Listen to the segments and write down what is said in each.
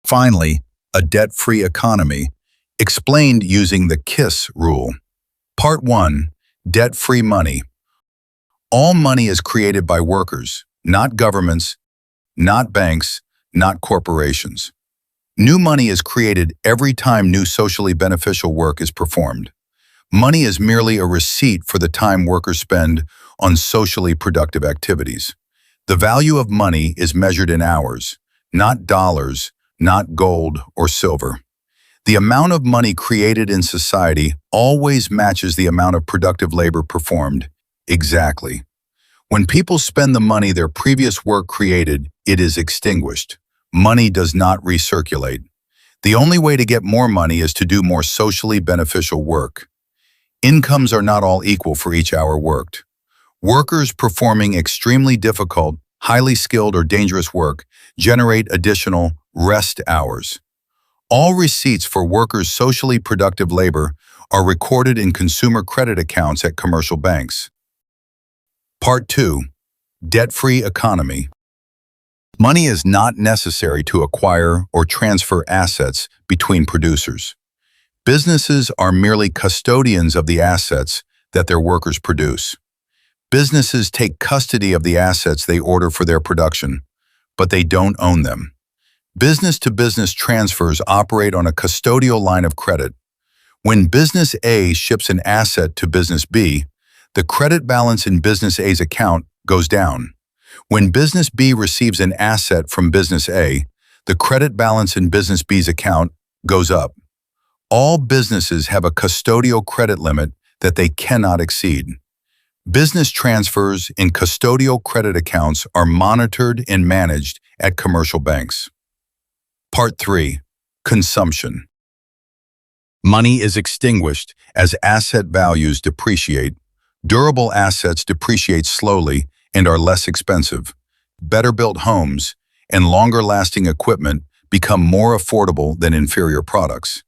Finally, a debt-free economy, explained using the KISS rule. Part 1. Debt-free money. All money is created by workers, not governments, not banks, not corporations. New money is created every time new socially beneficial work is performed. Money is merely a receipt for the time workers spend on socially productive activities. The value of money is measured in hours, not dollars, not gold or silver. The amount of money created in society always matches the amount of productive labor performed, exactly. When people spend the money their previous work created, it is extinguished. Money does not recirculate. The only way to get more money is to do more socially beneficial work. Incomes are not all equal for each hour worked. Workers performing extremely difficult, highly skilled or dangerous work generate additional rest hours. All receipts for workers' socially productive labor are recorded in consumer credit accounts at commercial banks. Part 2. Debt-free economy. Money is not necessary to acquire or transfer assets between producers. Businesses are merely custodians of the assets that their workers produce. Businesses take custody of the assets they order for their production, but they don't own them. Business-to-business transfers operate on a custodial line of credit. When Business A ships an asset to Business B, the credit balance in Business A's account goes down. When Business B receives an asset from Business A, the credit balance in Business B's account goes up. All businesses have a custodial credit limit that they cannot exceed. Business transfers in custodial credit accounts are monitored and managed at commercial banks. Part 3. Consumption. Money is extinguished as asset values depreciate. Durable assets depreciate slowly and are less expensive. Better-built homes and longer-lasting equipment become more affordable than inferior products.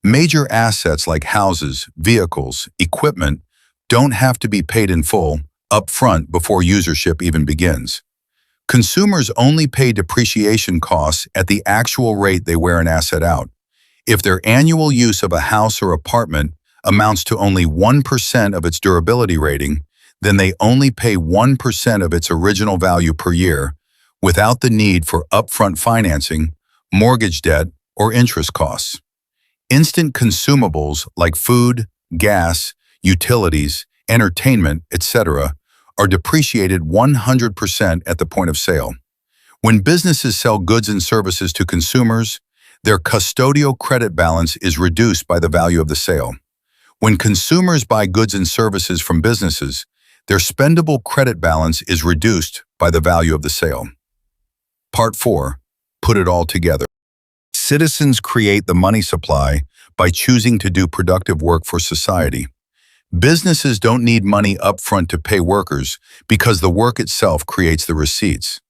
Major assets like houses, vehicles, equipment don't have to be paid in full, upfront before usership even begins. Consumers only pay depreciation costs at the actual rate they wear an asset out. If their annual use of a house or apartment amounts to only 1% of its durability rating, then they only pay 1% of its original value per year, without the need for upfront financing, mortgage debt, or interest costs. Instant consumables like food, gas, utilities, entertainment, etc., are depreciated 100% at the point of sale. When businesses sell goods and services to consumers, their custodial credit balance is reduced by the value of the sale. When consumers buy goods and services from businesses, their spendable credit balance is reduced by the value of the sale. Part 4. Put it all together. Citizens create the money supply by choosing to do productive work for society. Businesses don't need money upfront to pay workers because the work itself creates the receipts.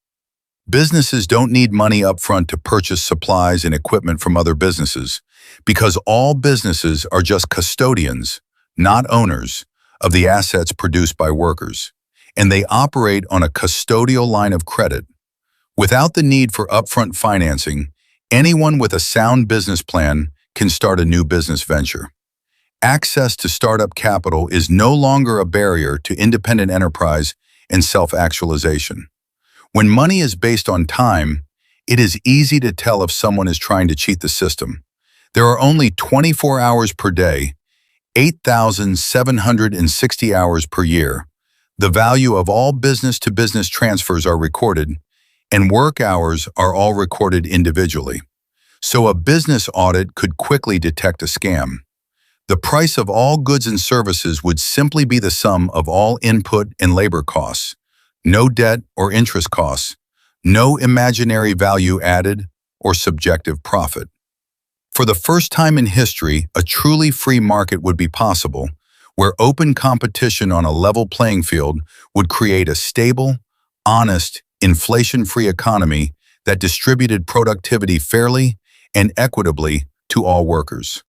Businesses don't need money upfront to purchase supplies and equipment from other businesses because all businesses are just custodians, not owners, of the assets produced by workers, and they operate on a custodial line of credit. Without the need for upfront financing, anyone with a sound business plan can start a new business venture. Access to startup capital is no longer a barrier to independent enterprise and self-actualization. When money is based on time, it is easy to tell if someone is trying to cheat the system. There are only 24 hours per day, 8,760 hours per year. The value of all business-to-business transfers are recorded, and work hours are all recorded individually. So a business audit could quickly detect a scam. The price of all goods and services would simply be the sum of all input and labor costs. No debt or interest costs, no imaginary value added or subjective profit. For the first time in history, a truly free market would be possible, where open competition on a level playing field would create a stable, honest, inflation-free economy that distributed productivity fairly and equitably to all workers.